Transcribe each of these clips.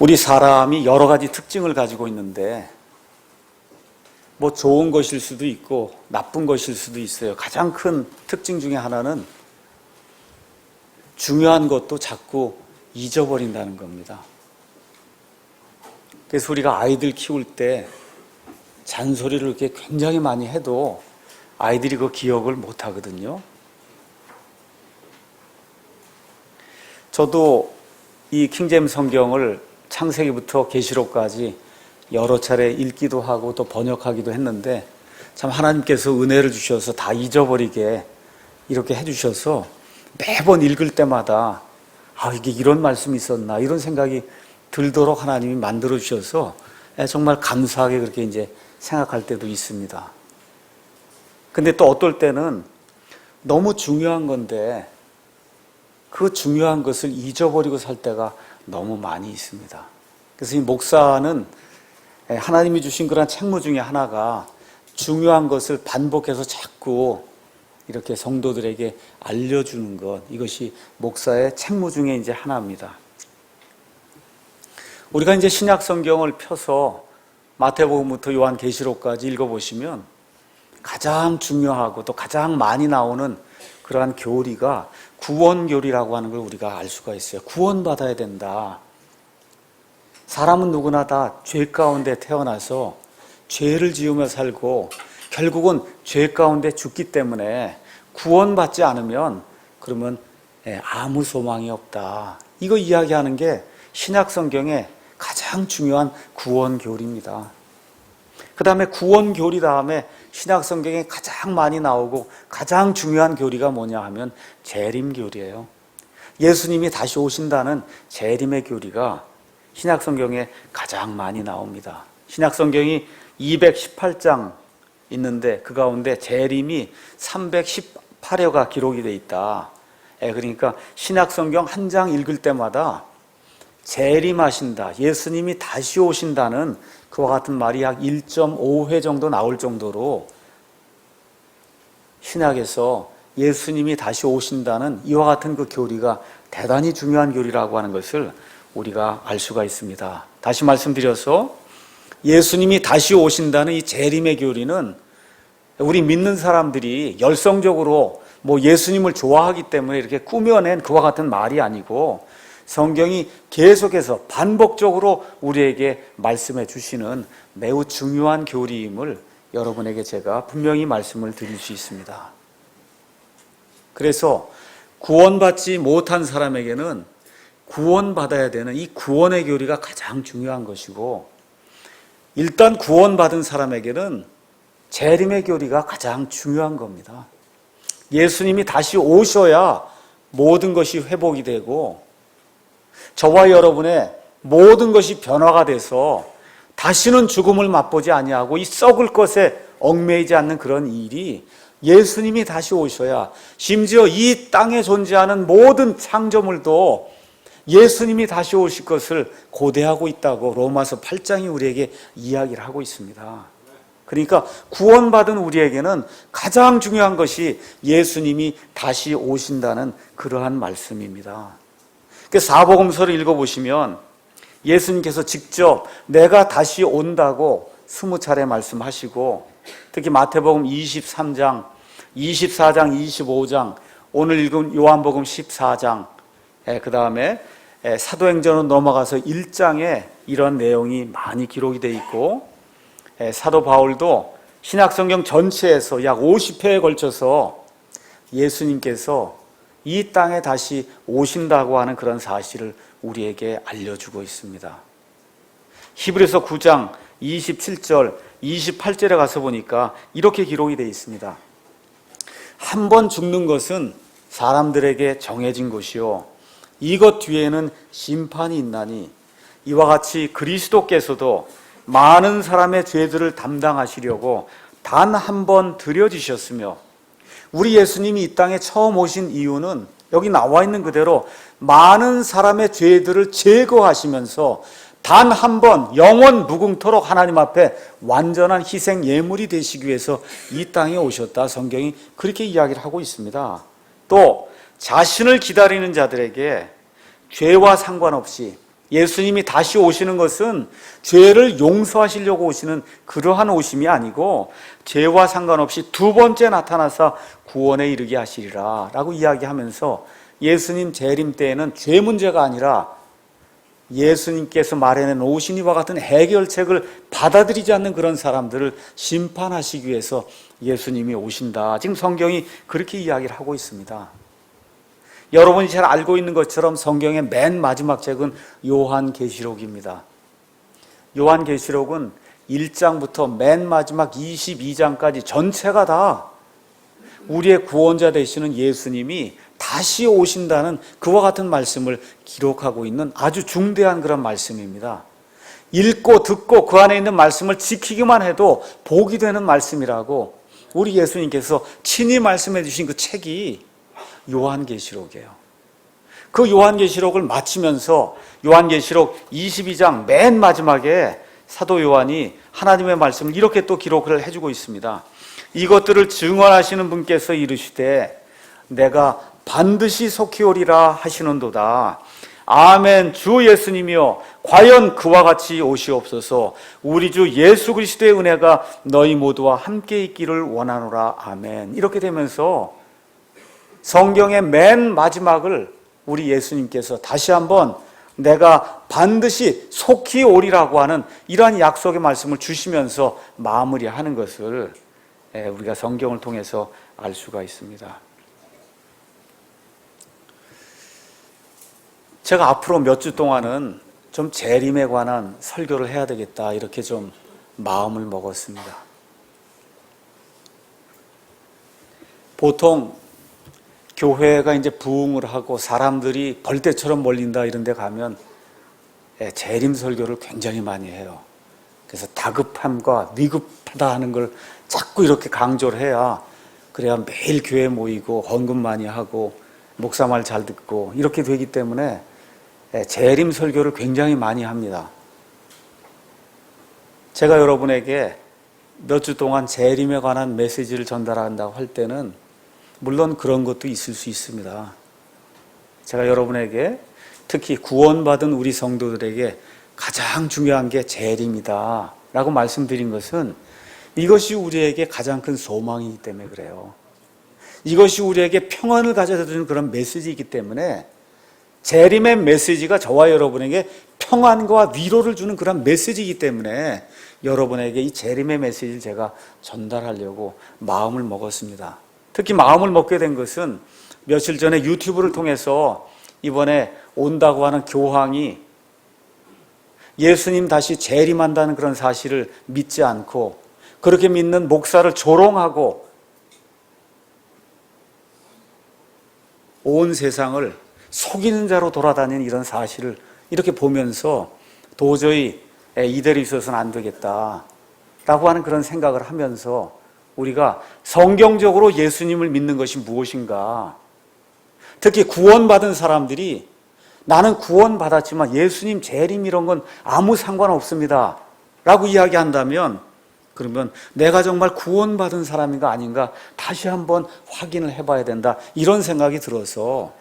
우리 사람이 여러 가지 특징을 가지고 있는데 뭐 좋은 것일 수도 있고 나쁜 것일 수도 있어요. 가장 큰 특징 중에 하나는 중요한 것도 자꾸 잊어버린다는 겁니다. 그래서 우리가 아이들 키울 때 잔소리를 이렇게 굉장히 많이 해도 아이들이 그 기억을 못 하거든요. 저도 이 킹제임스 성경을 창세기부터 계시록까지 여러 차례 읽기도 하고 또 번역하기도 했는데 참 하나님께서 은혜를 주셔서 다 잊어버리게 이렇게 해주셔서 매번 읽을 때마다 이게 이런 말씀이 있었나 이런 생각이 들도록 하나님이 만들어 주셔서 정말 감사하게 그렇게 이제 생각할 때도 있습니다. 근데 또 어떨 때는 너무 중요한 건데 그 중요한 것을 잊어버리고 살 때가 너무 많이 있습니다. 그래서 이 목사는 하나님이 주신 그런 책무 중에 하나가 중요한 것을 반복해서 자꾸 이렇게 성도들에게 알려주는 것, 이것이 목사의 책무 중에 이제 하나입니다. 우리가 이제 신약 성경을 펴서 마태복음부터 요한계시록까지 읽어보시면 가장 중요하고 또 가장 많이 나오는 그러한 교리가 구원교리라고 하는 걸 우리가 알 수가 있어요. 구원받아야 된다. 사람은 누구나 다 죄 가운데 태어나서 죄를 지으며 살고 결국은 죄 가운데 죽기 때문에 구원받지 않으면 그러면 아무 소망이 없다. 이거 이야기하는 게 신약 성경의 가장 중요한 구원교리입니다. 그 다음에 구원교리 다음에 신약 성경에 가장 많이 나오고 가장 중요한 교리가 뭐냐 하면 재림교리예요. 예수님이 다시 오신다는 재림의 교리가 신약 성경에 가장 많이 나옵니다. 신약 성경이 218장 있는데 그 가운데 재림이 318여가 기록이 되어 있다. 그러니까 신약 성경 한 장 읽을 때마다 재림하신다, 예수님이 다시 오신다는 그와 같은 말이 약 1.5회 정도 나올 정도로 신약에서 예수님이 다시 오신다는 이와 같은 그 교리가 대단히 중요한 교리라고 하는 것을 우리가 알 수가 있습니다. 다시 말씀드려서 예수님이 다시 오신다는 이 재림의 교리는 우리 믿는 사람들이 열성적으로 예수님을 좋아하기 때문에 이렇게 꾸며낸 그와 같은 말이 아니고 성경이 계속해서 반복적으로 우리에게 말씀해 주시는 매우 중요한 교리임을 여러분에게 제가 분명히 말씀을 드릴 수 있습니다. 그래서 구원받지 못한 사람에게는 구원받아야 되는 이 구원의 교리가 가장 중요한 것이고 일단 구원받은 사람에게는 재림의 교리가 가장 중요한 겁니다. 예수님이 다시 오셔야 모든 것이 회복이 되고 저와 여러분의 모든 것이 변화가 돼서 다시는 죽음을 맛보지 아니하고 이 썩을 것에 얽매이지 않는 그런 일이 예수님이 다시 오셔야, 심지어 이 땅에 존재하는 모든 창조물도 예수님이 다시 오실 것을 고대하고 있다고 로마서 8장이 우리에게 이야기를 하고 있습니다. 그러니까 구원받은 우리에게는 가장 중요한 것이 예수님이 다시 오신다는 그러한 말씀입니다. 사복음서를 읽어보시면 예수님께서 직접 내가 다시 온다고 20차례 말씀하시고, 특히 마태복음 23장, 24장, 25장, 오늘 읽은 요한복음 14장, 그 다음에 사도행전으로 넘어가서 1장에 이런 내용이 많이 기록이 되어 있고, 사도 바울도 신약성경 전체에서 약 50회에 걸쳐서 예수님께서 이 땅에 다시 오신다고 하는 그런 사실을 우리에게 알려주고 있습니다. 히브리서 9장 27절, 28절에 가서 보니까 이렇게 기록이 되어 있습니다. 한 번 죽는 것은 사람들에게 정해진 것이요 이것 뒤에는 심판이 있나니 이와 같이 그리스도께서도 많은 사람의 죄들을 담당하시려고 단 한 번 들여지셨으며, 우리 예수님이 이 땅에 처음 오신 이유는 여기 나와 있는 그대로 많은 사람의 죄들을 제거하시면서 단 한 번 영원 무궁토록 하나님 앞에 완전한 희생 예물이 되시기 위해서 이 땅에 오셨다. 성경이 그렇게 이야기를 하고 있습니다. 또 자신을 기다리는 자들에게 죄와 상관없이 예수님이 다시 오시는 것은 죄를 용서하시려고 오시는 그러한 오심이 아니고 죄와 상관없이 두 번째 나타나서 구원에 이르게 하시리라 라고 이야기하면서 예수님 재림 때에는 죄 문제가 아니라 예수님께서 마련해 놓으신 이와 같은 해결책을 받아들이지 않는 그런 사람들을 심판하시기 위해서 예수님이 오신다. 지금 성경이 그렇게 이야기를 하고 있습니다. 여러분이 잘 알고 있는 것처럼 성경의 맨 마지막 책은 요한계시록입니다. 요한계시록은 1장부터 맨 마지막 22장까지 전체가 다 우리의 구원자 되시는 예수님이 다시 오신다는 그와 같은 말씀을 기록하고 있는 아주 중대한 그런 말씀입니다. 읽고 듣고 그 안에 있는 말씀을 지키기만 해도 복이 되는 말씀이라고 우리 예수님께서 친히 말씀해 주신 그 책이 요한계시록이에요. 그 요한계시록을 마치면서 요한계시록 22장 맨 마지막에 사도 요한이 하나님의 말씀을 이렇게 또 기록을 해주고 있습니다. 이것들을 증언하시는 분께서 이르시되 내가 반드시 속히 오리라 하시는도다. 아멘. 주 예수님이여 과연 그와 같이 오시옵소서. 우리 주 예수 그리스도의 은혜가 너희 모두와 함께 있기를 원하노라. 아멘. 이렇게 되면서 성경의 맨 마지막을 우리 예수님께서 다시 한번 내가 반드시 속히 오리라고 하는 이러한 약속의 말씀을 주시면서 마무리하는 것을 우리가 성경을 통해서 알 수가 있습니다. 제가 앞으로 몇 주 동안은 좀 재림에 관한 설교를 해야 되겠다 이렇게 좀 마음을 먹었습니다. 보통 교회가 이제 부흥을 하고 사람들이 벌떼처럼 몰린다 이런 데 가면 재림 설교를 굉장히 많이 해요. 그래서 다급함과 위급하다 하는 걸 자꾸 이렇게 강조를 해야 그래야 매일 교회 모이고 헌금 많이 하고 목사 말 잘 듣고 이렇게 되기 때문에 재림 설교를 굉장히 많이 합니다. 제가 여러분에게 몇 주 동안 재림에 관한 메시지를 전달한다고 할 때는 물론 그런 것도 있을 수 있습니다. 제가 여러분에게 특히 구원받은 우리 성도들에게 가장 중요한 게 재림이다 라고 말씀드린 것은 이것이 우리에게 가장 큰 소망이기 때문에 그래요. 이것이 우리에게 평안을 가져다 주는 그런 메시지이기 때문에 재림의 메시지가 저와 여러분에게 평안과 위로를 주는 그런 메시지이기 때문에 여러분에게 이 재림의 메시지를 제가 전달하려고 마음을 먹었습니다. 특히 마음을 먹게 된 것은 며칠 전에 유튜브를 통해서 이번에 온다고 하는 교황이 예수님 다시 재림한다는 그런 사실을 믿지 않고 그렇게 믿는 목사를 조롱하고 온 세상을 속이는 자로 돌아다니는 이런 사실을 이렇게 보면서 도저히 이대로 있어서는 안 되겠다라고 하는 그런 생각을 하면서 우리가 성경적으로 예수님을 믿는 것이 무엇인가, 특히 구원받은 사람들이 나는 구원받았지만 예수님 재림 이런 건 아무 상관없습니다 라고 이야기한다면 그러면 내가 정말 구원받은 사람인가 아닌가 다시 한번 확인을 해봐야 된다 이런 생각이 들어서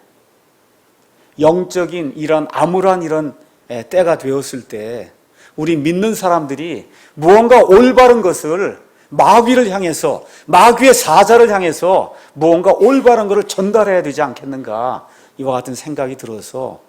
영적인 이런 암울한 이런 때가 되었을 때 우리 믿는 사람들이 무언가 올바른 것을 마귀를 향해서 마귀의 사자를 향해서 무언가 올바른 것을 전달해야 되지 않겠는가 이와 같은 생각이 들어서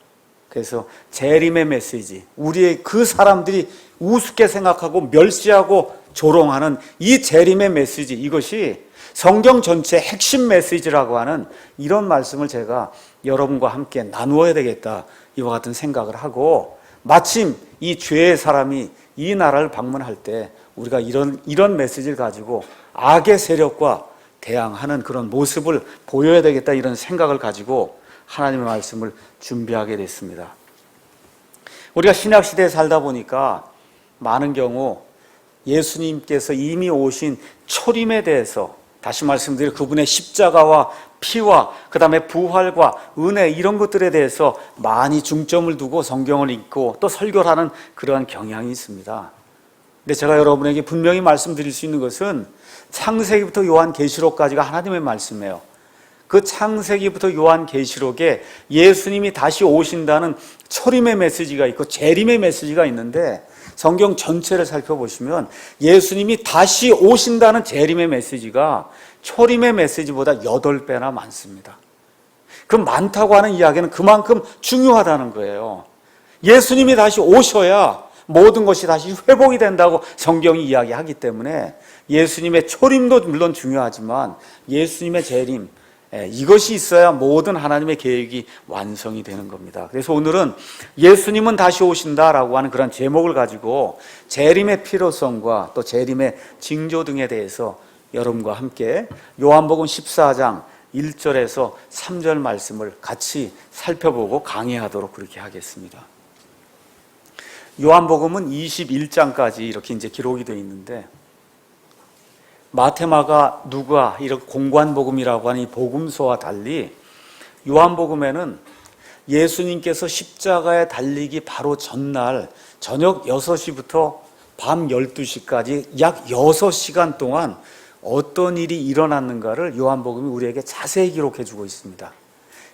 그래서 재림의 메시지 우리의 그 사람들이 우습게 생각하고 멸시하고 조롱하는 이 재림의 메시지 이것이 성경 전체의 핵심 메시지라고 하는 이런 말씀을 제가 여러분과 함께 나누어야 되겠다 이와 같은 생각을 하고 마침 이 죄의 사람이 이 나라를 방문할 때 우리가 이런 메시지를 가지고 악의 세력과 대항하는 그런 모습을 보여야 되겠다 이런 생각을 가지고 하나님의 말씀을 준비하게 됐습니다. 우리가 신약시대에 살다 보니까 많은 경우 예수님께서 이미 오신 초림에 대해서 다시 말씀드려 그분의 십자가와 피와 그 다음에 부활과 은혜 이런 것들에 대해서 많이 중점을 두고 성경을 읽고 또 설교를 하는 그러한 경향이 있습니다. 근데 제가 여러분에게 분명히 말씀드릴 수 있는 것은 창세기부터 요한계시록까지가 하나님의 말씀이에요. 그 창세기부터 요한계시록에 예수님이 다시 오신다는 초림의 메시지가 있고 재림의 메시지가 있는데, 성경 전체를 살펴보시면 예수님이 다시 오신다는 재림의 메시지가 초림의 메시지보다 8배나 많습니다. 그 많다고 하는 이야기는 그만큼 중요하다는 거예요. 예수님이 다시 오셔야 모든 것이 다시 회복이 된다고 성경이 이야기하기 때문에 예수님의 초림도 물론 중요하지만 예수님의 재림, 이것이 있어야 모든 하나님의 계획이 완성이 되는 겁니다. 그래서 오늘은 예수님은 다시 오신다라고 하는 그런 제목을 가지고 재림의 필요성과 또 재림의 징조 등에 대해서 여러분과 함께 요한복음 14장 1절에서 3절 말씀을 같이 살펴보고 강의하도록 그렇게 하겠습니다. 요한복음은 21장까지 이렇게 이제 기록이 되어 있는데, 마태마가, 누가 이런 공관복음이라고 하는 이 복음서와 달리 요한복음에는 예수님께서 십자가에 달리기 바로 전날 저녁 6시부터 밤 12시까지 약 6시간 동안 어떤 일이 일어났는가를 요한복음이 우리에게 자세히 기록해 주고 있습니다.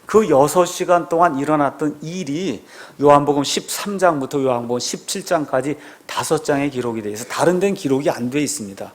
그 6시간 동안 일어났던 일이 요한복음 13장부터 요한복음 17장까지 5장에 기록이 되어 있어서 다른 데는 기록이 안 되어 있습니다.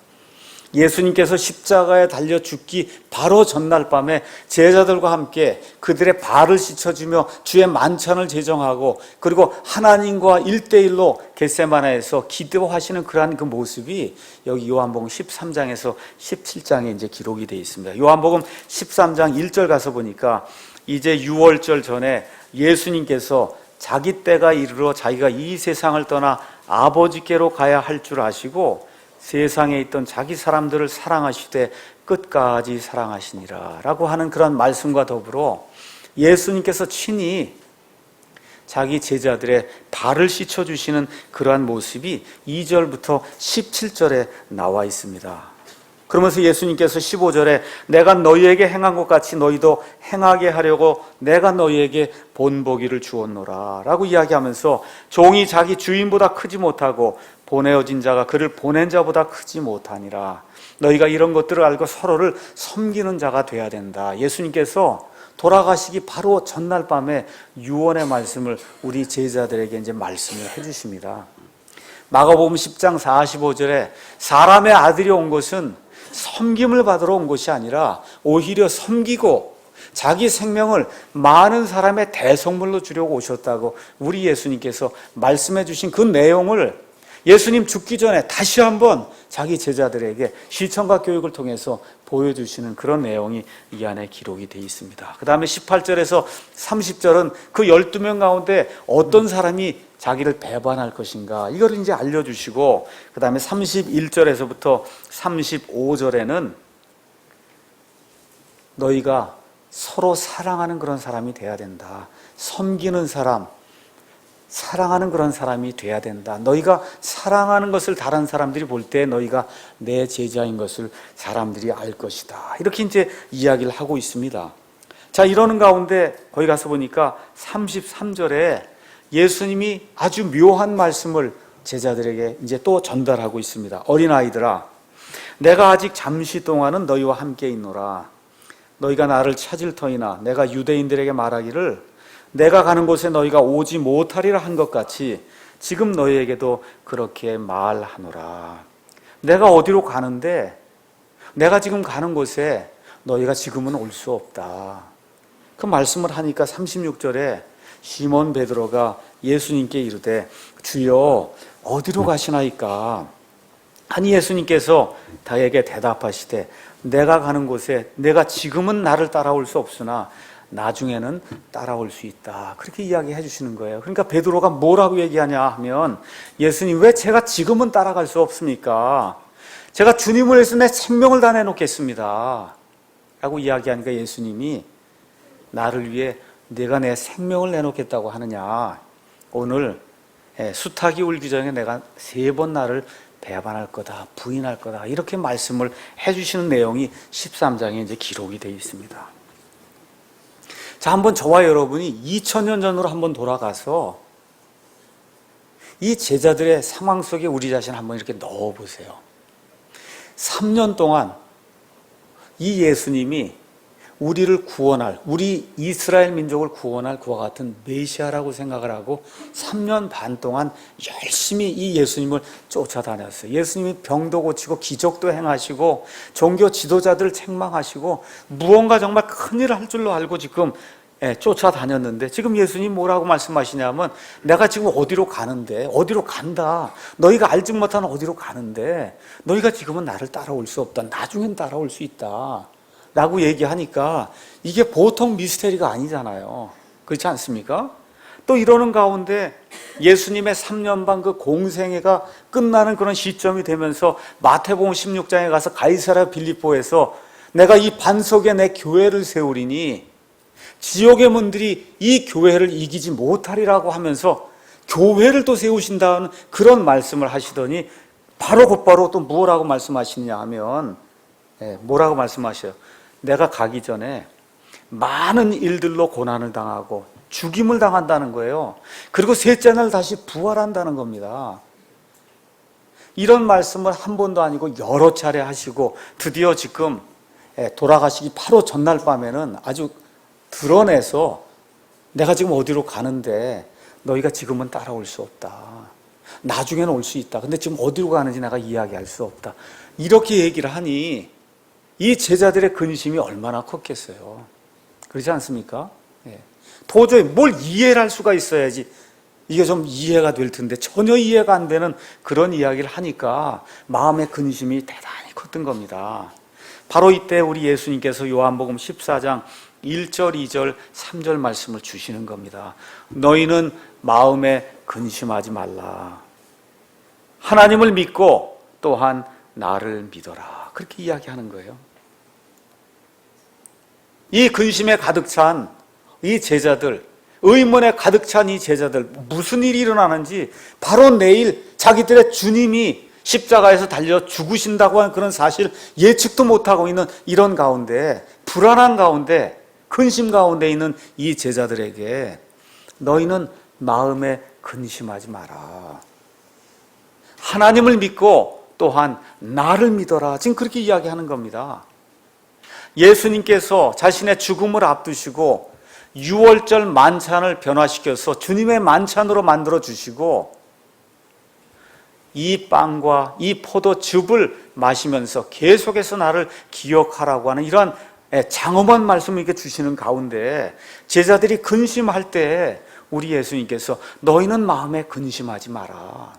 예수님께서 십자가에 달려 죽기 바로 전날 밤에 제자들과 함께 그들의 발을 씻어주며 주의 만찬을 제정하고, 그리고 하나님과 1대1로 겟세마네에서 기도하시는 그러한 그 모습이 여기 요한복음 13장에서 17장에 이제 기록이 되어 있습니다. 요한복음 13장 1절 가서 보니까 이제 6월절 전에 예수님께서 자기 때가 이르러 자기가 이 세상을 떠나 아버지께로 가야 할 줄 아시고 세상에 있던 자기 사람들을 사랑하시되 끝까지 사랑하시니라 라고 하는 그런 말씀과 더불어 예수님께서 친히 자기 제자들의 발을 씻어주시는 그러한 모습이 2절부터 17절에 나와 있습니다. 그러면서 예수님께서 15절에 내가 너희에게 행한 것 같이 너희도 행하게 하려고 내가 너희에게 본보기를 주었노라 라고 이야기하면서 종이 자기 주인보다 크지 못하고 보내어진 자가 그를 보낸 자보다 크지 못하니라. 너희가 이런 것들을 알고 서로를 섬기는 자가 돼야 된다. 예수님께서 돌아가시기 바로 전날 밤에 유언의 말씀을 우리 제자들에게 이제 말씀을 해주십니다. 마가복음 10장 45절에 사람의 아들이 온 것은 섬김을 받으러 온 것이 아니라 오히려 섬기고 자기 생명을 많은 사람의 대성물로 주려고 오셨다고 우리 예수님께서 말씀해 주신 그 내용을 예수님 죽기 전에 다시 한번 자기 제자들에게 실천과 교육을 통해서 보여주시는 그런 내용이 이 안에 기록이 되어 있습니다. 그 다음에 18절에서 30절은 그 12명 가운데 어떤 사람이 자기를 배반할 것인가 이걸 이제 알려주시고, 그 다음에 31절에서부터 35절에는 너희가 서로 사랑하는 그런 사람이 돼야 된다. 섬기는 사람, 사랑하는 그런 사람이 돼야 된다. 너희가 사랑하는 것을 다른 사람들이 볼 때 너희가 내 제자인 것을 사람들이 알 것이다. 이렇게 이제 이야기를 하고 있습니다. 자, 이러는 가운데 거기 가서 보니까 33절에 예수님이 아주 묘한 말씀을 제자들에게 이제 또 전달하고 있습니다. 어린아이들아, 내가 아직 잠시 동안은 너희와 함께 있노라. 너희가 나를 찾을 터이나 내가 유대인들에게 말하기를 내가 가는 곳에 너희가 오지 못하리라 한 것 같이 지금 너희에게도 그렇게 말하노라. 내가 어디로 가는데 내가 지금 가는 곳에 너희가 지금은 올 수 없다. 그 말씀을 하니까 36절에 시몬 베드로가 예수님께 이르되 주여 어디로 가시나이까? 아니 예수님께서 다에게 대답하시되 내가 가는 곳에 내가 지금은 나를 따라올 수 없으나 나중에는 따라올 수 있다. 그렇게 이야기해 주시는 거예요. 그러니까 베드로가 뭐라고 얘기하냐 하면 예수님 왜 제가 지금은 따라갈 수 없습니까? 제가 주님을 위해서 내 생명을 다 내놓겠습니다 라고 이야기하니까 예수님이 나를 위해 내가 내 생명을 내놓겠다고 하느냐, 오늘 수탉이 울기 전에 내가 3번 나를 배반할 거다, 부인할 거다, 이렇게 말씀을 해주시는 내용이 13장에 이제 기록이 되어 있습니다. 자, 한번 저와 여러분이 2000년 전으로 한번 돌아가서 이 제자들의 상황 속에 우리 자신을 한번 이렇게 넣어보세요. 3년 동안 이 예수님이 우리를 구원할, 우리 이스라엘 민족을 구원할 그와 같은 메시아라고 생각을 하고 3년 반 동안 열심히 이 예수님을 쫓아다녔어요. 예수님이 병도 고치고 기적도 행하시고 종교 지도자들을 책망하시고 무언가 정말 큰일을 할 줄로 알고 지금 쫓아다녔는데, 지금 예수님 뭐라고 말씀하시냐면, 내가 지금 어디로 가는데, 어디로 간다, 너희가 알지 못하는 어디로 가는데 너희가 지금은 나를 따라올 수 없다, 나중엔 따라올 수 있다 라고 얘기하니까 이게 보통 미스테리가 아니잖아요. 그렇지 않습니까? 또 이러는 가운데 예수님의 3년 반 그 공생애가 끝나는 그런 시점이 되면서 마태복음 16장에 가서 가이사랴 빌립보에서 내가 이 반석에 내 교회를 세우리니 지옥의 문들이 이 교회를 이기지 못하리라고 하면서 교회를 또 세우신다는 그런 말씀을 하시더니 바로 곧바로 또 뭐라고 말씀하시느냐 하면, 뭐라고 말씀하셔요? 내가 가기 전에 많은 일들로 고난을 당하고 죽임을 당한다는 거예요. 그리고 셋째 날 다시 부활한다는 겁니다. 이런 말씀을 한 번도 아니고 여러 차례 하시고 드디어 지금 돌아가시기 바로 전날 밤에는 아주 드러내서 내가 지금 어디로 가는데 너희가 지금은 따라올 수 없다, 나중에는 올 수 있다, 근데 지금 어디로 가는지 내가 이야기할 수 없다, 이렇게 얘기를 하니 이 제자들의 근심이 얼마나 컸겠어요. 그렇지 않습니까? 도저히 뭘 이해를 할 수가 있어야지 이게 좀 이해가 될 텐데 전혀 이해가 안 되는 그런 이야기를 하니까 마음의 근심이 대단히 컸던 겁니다. 바로 이때 우리 예수님께서 요한복음 14장 1절, 2절, 3절 말씀을 주시는 겁니다. 너희는 마음에 근심하지 말라. 하나님을 믿고 또한 나를 믿어라. 그렇게 이야기하는 거예요. 이 근심에 가득 찬 이 제자들, 의문에 가득 찬 이 제자들, 무슨 일이 일어나는지 바로 내일 자기들의 주님이 십자가에서 달려 죽으신다고 하는 그런 사실 예측도 못하고 있는 이런 가운데, 불안한 가운데, 근심 가운데 있는 이 제자들에게 너희는 마음에 근심하지 마라. 하나님을 믿고 또한 나를 믿어라. 지금 그렇게 이야기하는 겁니다. 예수님께서 자신의 죽음을 앞두시고 6월절 만찬을 변화시켜서 주님의 만찬으로 만들어 주시고 이 빵과 이 포도즙을 마시면서 계속해서 나를 기억하라고 하는 이러한 장엄한 말씀을 이렇게 주시는 가운데 제자들이 근심할 때 우리 예수님께서 너희는 마음에 근심하지 마라.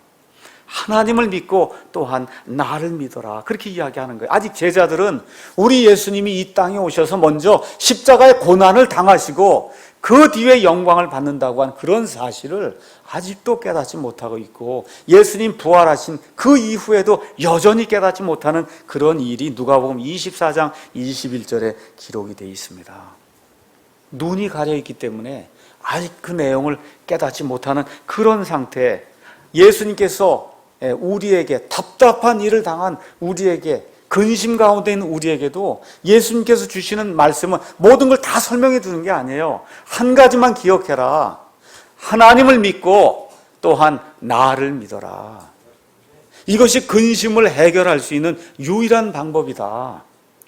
하나님을 믿고 또한 나를 믿어라. 그렇게 이야기하는 거예요. 아직 제자들은 우리 예수님이 이 땅에 오셔서 먼저 십자가의 고난을 당하시고 그 뒤에 영광을 받는다고 하는 그런 사실을 아직도 깨닫지 못하고 있고, 예수님 부활하신 그 이후에도 여전히 깨닫지 못하는 그런 일이 누가복음 24장 21절에 기록이 되어 있습니다. 눈이 가려 있기 때문에 아직 그 내용을 깨닫지 못하는 그런 상태. 예수님께서 우리에게 답답한 일을 당한 우리에게, 근심 가운데 있는 우리에게도 예수님께서 주시는 말씀은 모든 걸 다 설명해 주는 게 아니에요. 한 가지만 기억해라. 하나님을 믿고 또한 나를 믿어라. 이것이 근심을 해결할 수 있는 유일한 방법이다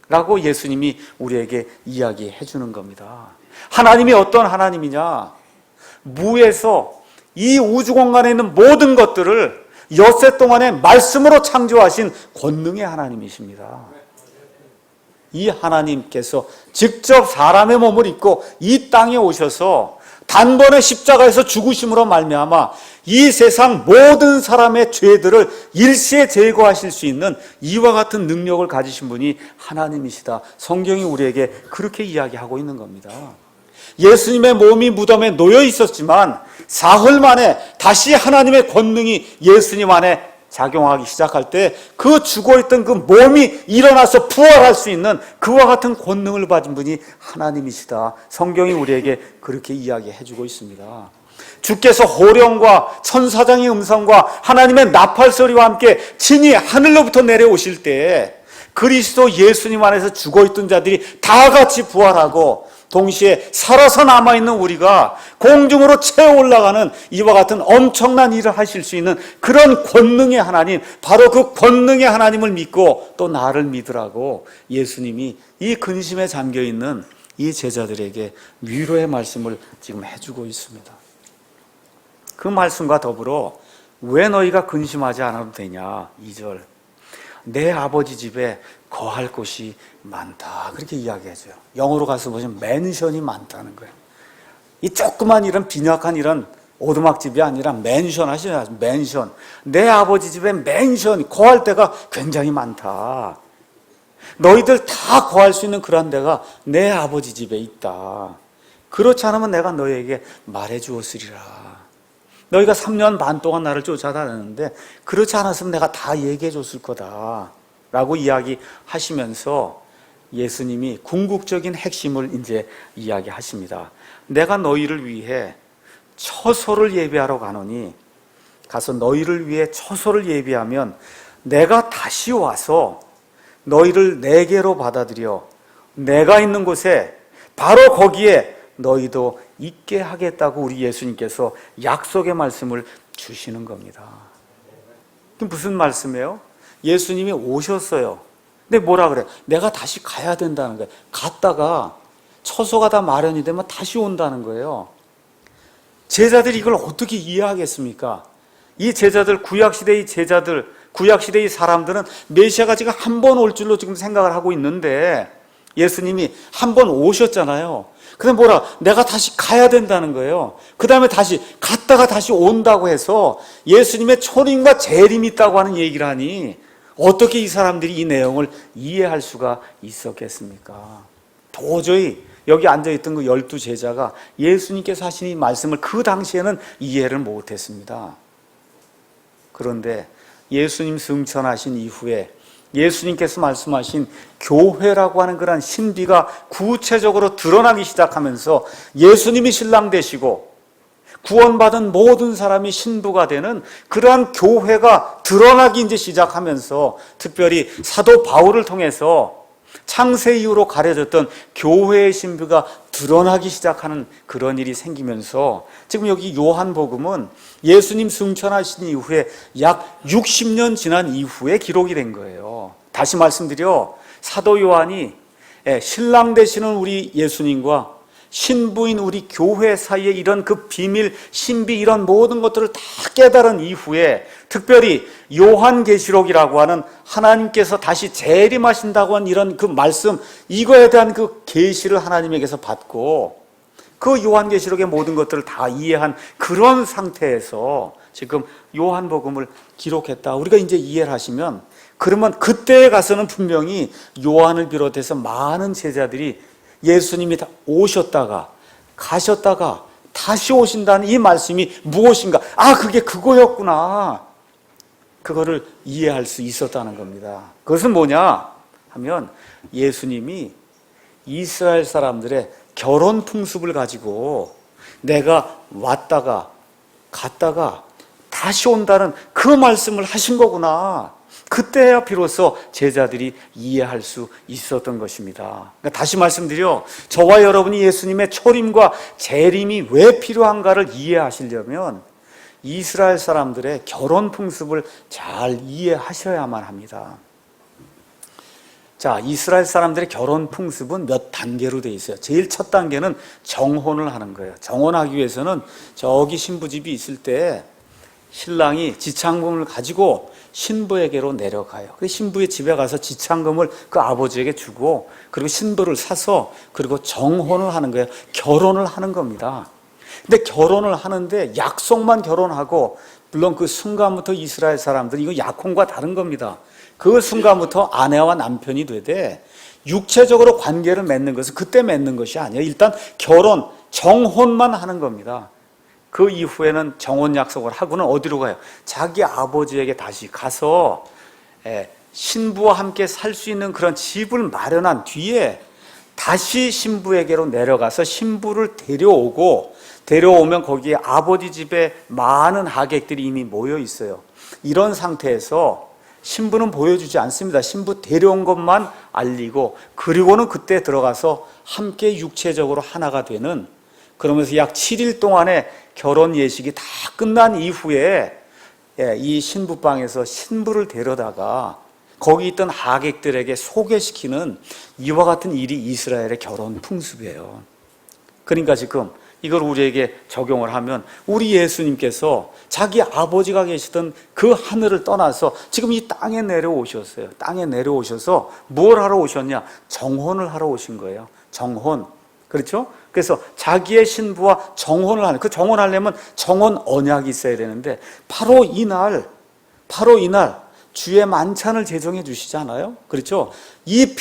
라고 예수님이 우리에게 이야기해 주는 겁니다. 하나님이 어떤 하나님이냐? 무에서 이 우주 공간에 있는 모든 것들을 엿새 동안에 말씀으로 창조하신 권능의 하나님이십니다. 이 하나님께서 직접 사람의 몸을 입고 이 땅에 오셔서 단번에 십자가에서 죽으심으로 말미암아 이 세상 모든 사람의 죄들을 일시에 제거하실 수 있는 이와 같은 능력을 가지신 분이 하나님이시다. 성경이 우리에게 그렇게 이야기하고 있는 겁니다. 예수님의 몸이 무덤에 놓여 있었지만 사흘 만에 다시 하나님의 권능이 예수님 안에 작용하기 시작할 때 그 죽어있던 그 몸이 일어나서 부활할 수 있는 그와 같은 권능을 가진 분이 하나님이시다. 성경이 우리에게 그렇게 이야기해 주고 있습니다. 주께서 호령과 천사장의 음성과 하나님의 나팔 소리와 함께 친히 하늘로부터 내려오실 때 그리스도 예수님 안에서 죽어있던 자들이 다 같이 부활하고 동시에 살아서 남아있는 우리가 공중으로 채워 올라가는 이와 같은 엄청난 일을 하실 수 있는 그런 권능의 하나님, 바로 그 권능의 하나님을 믿고 또 나를 믿으라고 예수님이 이 근심에 잠겨있는 이 제자들에게 위로의 말씀을 지금 해주고 있습니다. 그 말씀과 더불어 왜 너희가 근심하지 않아도 되냐, 2절. 내 아버지 집에 거할 곳이 많다, 그렇게 이야기해줘요. 영어로 가서 보시면 맨션이 많다는 거예요. 이 조그만 이런 빈약한 이런 오두막집이 아니라 맨션 하시나요? 맨션. 내 아버지 집에 맨션, 거할 데가 굉장히 많다. 너희들 다 거할 수 있는 그런 데가 내 아버지 집에 있다. 그렇지 않으면 내가 너희에게 말해 주었으리라. 너희가 3년 반 동안 나를 쫓아다녔는데 그렇지 않았으면 내가 다 얘기해 줬을 거다 라고 이야기하시면서 예수님이 궁극적인 핵심을 이제 이야기하십니다. 내가 너희를 위해 처소를 예비하러 가노니, 가서 너희를 위해 처소를 예비하면 내가 다시 와서 너희를 내게로 받아들여 내가 있는 곳에 바로 거기에 너희도 있게 하겠다고 우리 예수님께서 약속의 말씀을 주시는 겁니다. 무슨 말씀이에요? 예수님이 오셨어요. 근데 뭐라 그래? 내가 다시 가야 된다는 거예요. 갔다가 처소가 다 마련이 되면 다시 온다는 거예요. 제자들이 이걸 어떻게 이해하겠습니까? 이 제자들, 구약시대의 제자들, 구약시대의 사람들은 메시아가 지금 한 번 올 줄로 지금 생각을 하고 있는데 예수님이 한 번 오셨잖아요. 근데 뭐라? 내가 다시 가야 된다는 거예요. 그 다음에 다시 갔다가 다시 온다고 해서 예수님의 초림과 재림이 있다고 하는 얘기를 하니 어떻게 이 사람들이 이 내용을 이해할 수가 있었겠습니까? 도저히 여기 앉아있던 그 12제자가 예수님께서 하신 이 말씀을 그 당시에는 이해를 못했습니다. 그런데 예수님 승천하신 이후에 예수님께서 말씀하신 교회라고 하는 그런 신비가 구체적으로 드러나기 시작하면서 예수님이 신랑 되시고 구원받은 모든 사람이 신부가 되는 그러한 교회가 드러나기 이제 시작하면서 특별히 사도 바울을 통해서 창세 이후로 가려졌던 교회의 신비가 드러나기 시작하는 그런 일이 생기면서 지금 여기 요한복음은 예수님 승천하신 이후에 약 60년 지난 이후에 기록이 된 거예요. 다시 말씀드려, 사도 요한이 신랑 되시는 우리 예수님과 신부인 우리 교회 사이에 이런 그 비밀, 신비 이런 모든 것들을 다 깨달은 이후에 특별히 요한계시록이라고 하는 하나님께서 다시 재림하신다고 하는 이런 그 말씀, 이거에 대한 그 계시를 하나님에게서 받고 그 요한계시록의 모든 것들을 다 이해한 그런 상태에서 지금 요한복음을 기록했다. 우리가 이제 이해를 하시면 그러면 그때에 가서는 분명히 요한을 비롯해서 많은 제자들이 예수님이 오셨다가 가셨다가 다시 오신다는 이 말씀이 무엇인가? 아, 그게 그거였구나. 그거를 이해할 수 있었다는 겁니다. 그것은 뭐냐 하면 예수님이 이스라엘 사람들의 결혼 풍습을 가지고 내가 왔다가 갔다가 다시 온다는 그 말씀을 하신 거구나. 그때야 비로소 제자들이 이해할 수 있었던 것입니다. 그러니까 다시 말씀드려, 저와 여러분이 예수님의 초림과 재림이 왜 필요한가를 이해하시려면 이스라엘 사람들의 결혼 풍습을 잘 이해하셔야만 합니다. 자, 이스라엘 사람들의 결혼 풍습은 몇 단계로 되어 있어요. 제일 첫 단계는 정혼을 하는 거예요. 정혼하기 위해서는 저기 신부집이 있을 때 신랑이 지창금을 가지고 신부에게로 내려가요. 그래서 신부의 집에 가서 지창금을 그 아버지에게 주고 그리고 신부를 사서 그리고 정혼을 하는 거예요. 결혼을 하는 겁니다. 근데 결혼을 하는데 약속만 결혼하고, 물론 그 순간부터 이스라엘 사람들이 이거 약혼과 다른 겁니다. 그 순간부터 아내와 남편이 되되 육체적으로 관계를 맺는 것은 그때 맺는 것이 아니에요. 일단 결혼, 정혼만 하는 겁니다. 그 이후에는 정혼 약속을 하고는 어디로 가요? 자기 아버지에게 다시 가서 신부와 함께 살 수 있는 그런 집을 마련한 뒤에 다시 신부에게로 내려가서 신부를 데려오면 거기에 아버지 집에 많은 하객들이 이미 모여 있어요. 이런 상태에서 신부는 보여주지 않습니다. 신부 데려온 것만 알리고, 그리고는 그때 들어가서 함께 육체적으로 하나가 되는, 그러면서 약 7일 동안의 결혼 예식이 다 끝난 이후에 이 신부방에서 신부를 데려다가 거기 있던 하객들에게 소개시키는 이와 같은 일이 이스라엘의 결혼 풍습이에요. 그러니까 지금 이걸 우리에게 적용을 하면 우리 예수님께서 자기 아버지가 계시던 그 하늘을 떠나서 지금 이 땅에 내려오셨어요. 땅에 내려오셔서 뭘 하러 오셨냐? 정혼을 하러 오신 거예요. 정혼. 그렇죠? 그래서 자기의 신부와 정혼을 하는, 그 정혼하려면 정혼 언약이 있어야 되는데 바로 이날 주의 만찬을 제정해 주시잖아요. 그렇죠? 이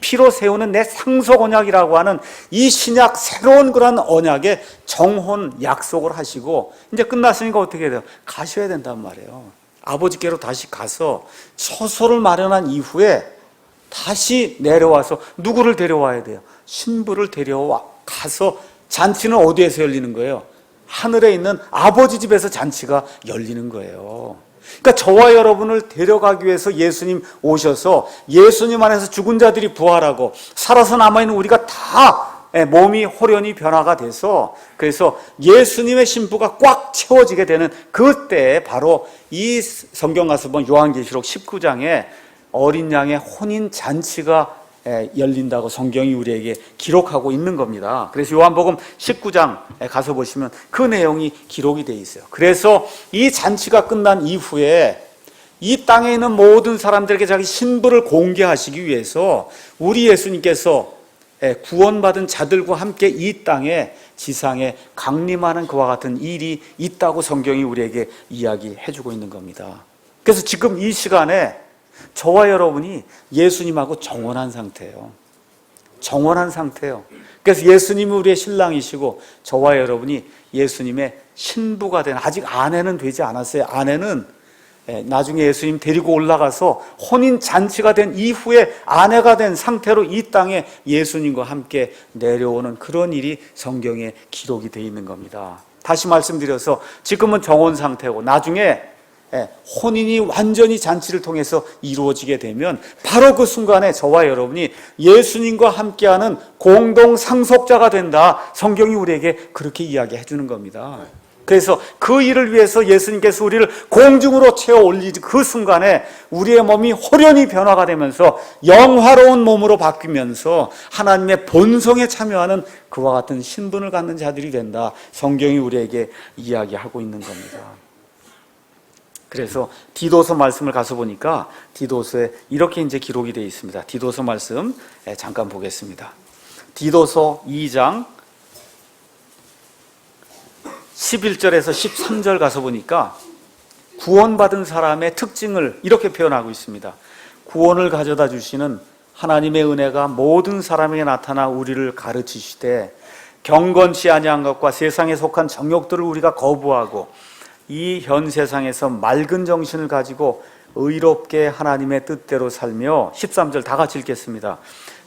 피로 세우는 내 상속 언약이라고 하는 이 신약 새로운 그런 언약에 정혼 약속을 하시고 이제 끝났으니까 어떻게 돼요? 가셔야 된단 말이에요. 아버지께로 다시 가서 처소를 마련한 이후에 다시 내려와서 누구를 데려와야 돼요? 신부를 데려와 가서 잔치는 어디에서 열리는 거예요? 하늘에 있는 아버지 집에서 잔치가 열리는 거예요. 그러니까 저와 여러분을 데려가기 위해서 예수님 오셔서 예수님 안에서 죽은 자들이 부활하고 살아서 남아있는 우리가 다 몸이 호련히 변화가 돼서 그래서 예수님의 신부가 꽉 채워지게 되는 그때에 바로 이 성경 가서 보면 요한계시록 19장에 어린 양의 혼인 잔치가 열린다고 성경이 우리에게 기록하고 있는 겁니다. 그래서 요한복음 19장 가서 보시면 그 내용이 기록이 되어 있어요. 그래서 이 잔치가 끝난 이후에 이 땅에 있는 모든 사람들에게 자기 신부를 공개하시기 위해서 우리 예수님께서 구원받은 자들과 함께 이 땅에 지상에 강림하는 그와 같은 일이 있다고 성경이 우리에게 이야기해주고 있는 겁니다. 그래서 지금 이 시간에 저와 여러분이 예수님하고 정혼한 상태예요. 정혼한 상태예요. 그래서 예수님이 우리의 신랑이시고 저와 여러분이 예수님의 신부가 된, 아직 아내는 되지 않았어요. 아내는 나중에 예수님 데리고 올라가서 혼인 잔치가 된 이후에 아내가 된 상태로 이 땅에 예수님과 함께 내려오는 그런 일이 성경에 기록이 되어 있는 겁니다. 다시 말씀드려서 지금은 정혼 상태고 나중에 혼인이 완전히 잔치를 통해서 이루어지게 되면 바로 그 순간에 저와 여러분이 예수님과 함께하는 공동 상속자가 된다. 성경이 우리에게 그렇게 이야기해 주는 겁니다. 그래서 그 일을 위해서 예수님께서 우리를 공중으로 채워 올리지 그 순간에 우리의 몸이 호련히 변화가 되면서 영화로운 몸으로 바뀌면서 하나님의 본성에 참여하는 그와 같은 신분을 갖는 자들이 된다. 성경이 우리에게 이야기하고 있는 겁니다. 그래서 디도서 말씀을 가서 보니까 디도서에 이렇게 이제 기록이 되어 있습니다. 디도서 말씀 잠깐 보겠습니다. 디도서 2장 11절에서 13절 가서 보니까 구원받은 사람의 특징을 이렇게 표현하고 있습니다. 구원을 가져다 주시는 하나님의 은혜가 모든 사람에게 나타나 우리를 가르치시되 경건치 아니한 것과 세상에 속한 정욕들을 우리가 거부하고 이 현 세상에서 맑은 정신을 가지고 의롭게 하나님의 뜻대로 살며 13절 다 같이 읽겠습니다.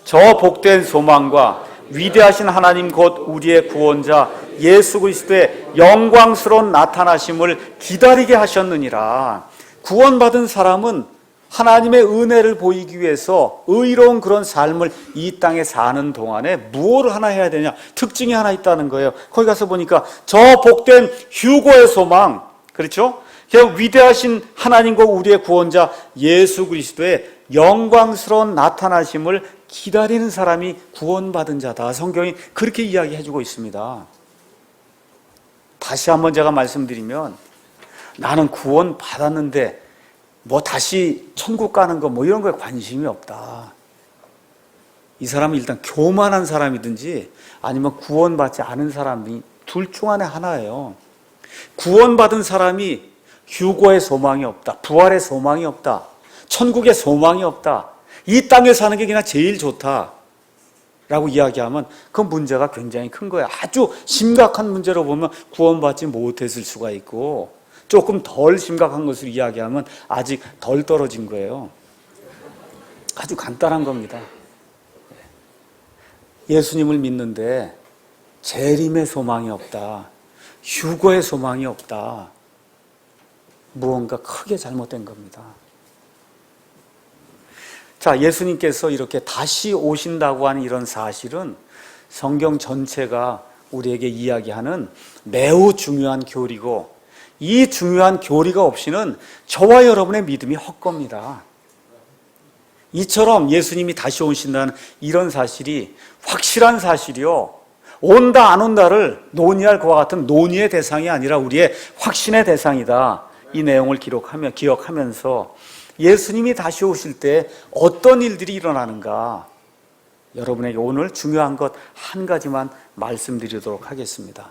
저 복된 소망과 위대하신 하나님 곧 우리의 구원자 예수 그리스도의 영광스러운 나타나심을 기다리게 하셨느니라. 구원받은 사람은 하나님의 은혜를 보이기 위해서 의로운 그런 삶을 이 땅에 사는 동안에 무엇을 하나 해야 되냐? 특징이 하나 있다는 거예요. 거기 가서 보니까 저 복된 휴거의 소망, 그렇죠? 위대하신 하나님과 우리의 구원자 예수 그리스도의 영광스러운 나타나심을 기다리는 사람이 구원받은 자다. 성경이 그렇게 이야기해주고 있습니다. 다시 한번 제가 말씀드리면 나는 구원 받았는데 뭐 다시 천국 가는 거 뭐 이런 거에 관심이 없다. 이 사람은 일단 교만한 사람이든지 아니면 구원받지 않은 사람이 둘 중 안에 하나예요. 구원받은 사람이 휴거의 소망이 없다. 부활의 소망이 없다. 천국의 소망이 없다. 이 땅에 사는 게 그냥 제일 좋다 라고 이야기하면 그 문제가 굉장히 큰 거예요. 아주 심각한 문제로 보면 구원받지 못했을 수가 있고 조금 덜 심각한 것을 이야기하면 아직 덜 떨어진 거예요. 아주 간단한 겁니다. 예수님을 믿는데 재림의 소망이 없다. 휴거의 소망이 없다. 무언가 크게 잘못된 겁니다. 자, 예수님께서 이렇게 다시 오신다고 하는 이런 사실은 성경 전체가 우리에게 이야기하는 매우 중요한 교리고 이 중요한 교리가 없이는 저와 여러분의 믿음이 헛겁니다. 이처럼 예수님이 다시 오신다는 이런 사실이 확실한 사실이요, 온다 안 온다를 논의할 것과 같은 논의의 대상이 아니라 우리의 확신의 대상이다. 이 내용을 기억하면서 예수님이 다시 오실 때 어떤 일들이 일어나는가, 여러분에게 오늘 중요한 것 한 가지만 말씀드리도록 하겠습니다.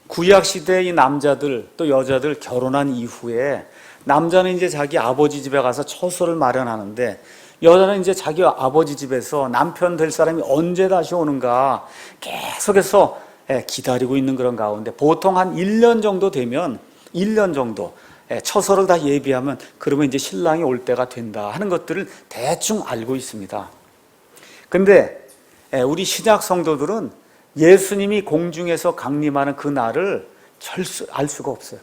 구약시대의 이 남자들 또 여자들 결혼한 이후에 남자는 이제 자기 아버지 집에 가서 처소를 마련하는데, 여자는 이제 자기 아버지 집에서 남편 될 사람이 언제 다시 오는가 계속해서 기다리고 있는 그런 가운데, 보통 한 1년 정도 되면 1년 정도 처소를 다 예비하면 그러면 이제 신랑이 올 때가 된다 하는 것들을 대충 알고 있습니다. 근데 우리 신약 성도들은 예수님이 공중에서 강림하는 그 날을 알 수가 없어요.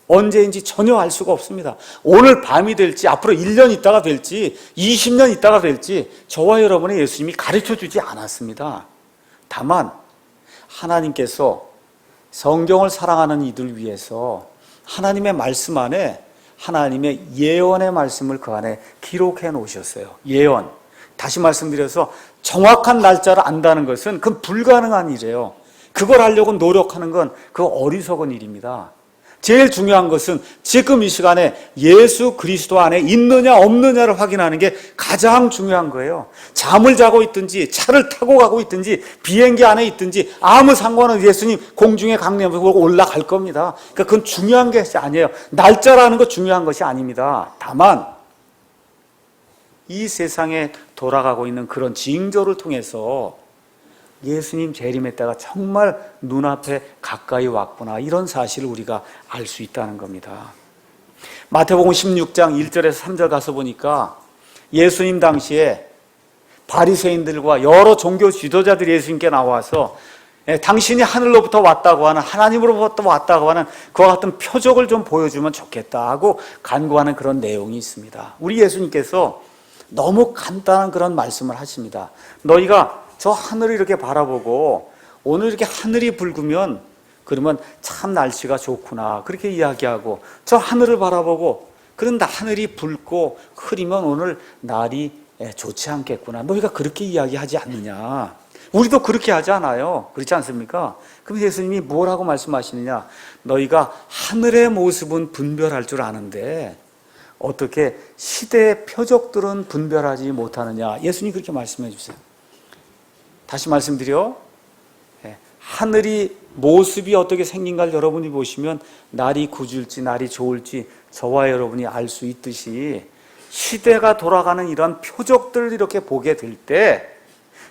언제인지 전혀 알 수가 없습니다. 오늘 밤이 될지, 앞으로 1년 있다가 될지, 20년 있다가 될지 저와 여러분의 예수님이 가르쳐 주지 않았습니다. 다만 하나님께서 성경을 사랑하는 이들 위해서 하나님의 말씀 안에 하나님의 예언의 말씀을 그 안에 기록해 놓으셨어요. 예언. 다시 말씀드려서 정확한 날짜를 안다는 것은 그건 불가능한 일이에요. 그걸 하려고 노력하는 건 그 어리석은 일입니다. 제일 중요한 것은 지금 이 시간에 예수 그리스도 안에 있느냐 없느냐를 확인하는 게 가장 중요한 거예요. 잠을 자고 있든지 차를 타고 가고 있든지 비행기 안에 있든지 아무 상관없이 예수님 공중에 강림하고 올라갈 겁니다. 그러니까 그건 중요한 것이 아니에요. 날짜라는 거 중요한 것이 아닙니다. 다만 이 세상에 돌아가고 있는 그런 징조를 통해서 예수님 재림의 때가 정말 눈앞에 가까이 왔구나, 이런 사실을 우리가 알 수 있다는 겁니다. 마태복음 16장 1절에서 3절 가서 보니까 예수님 당시에 바리새인들과 여러 종교 지도자들이 예수님께 나와서 당신이 하늘로부터 왔다고 하는, 하나님으로부터 왔다고 하는 그와 같은 표적을 좀 보여주면 좋겠다 하고 간구하는 그런 내용이 있습니다. 우리 예수님께서 너무 간단한 그런 말씀을 하십니다. 너희가 저 하늘을 이렇게 바라보고 오늘 이렇게 하늘이 붉으면 그러면 참 날씨가 좋구나, 그렇게 이야기하고, 저 하늘을 바라보고 그런데 하늘이 붉고 흐리면 오늘 날이 좋지 않겠구나, 너희가 그렇게 이야기하지 않느냐. 우리도 그렇게 하지 않아요? 그렇지 않습니까? 그럼 예수님이 뭐라고 말씀하시느냐, 너희가 하늘의 모습은 분별할 줄 아는데 어떻게 시대의 표적들은 분별하지 못하느냐. 예수님이 그렇게 말씀해 주세요. 다시 말씀드려, 하늘이 모습이 어떻게 생긴가를 여러분이 보시면 날이 굳을지 날이 좋을지 저와 여러분이 알 수 있듯이, 시대가 돌아가는 이러한 표적들을 이렇게 보게 될 때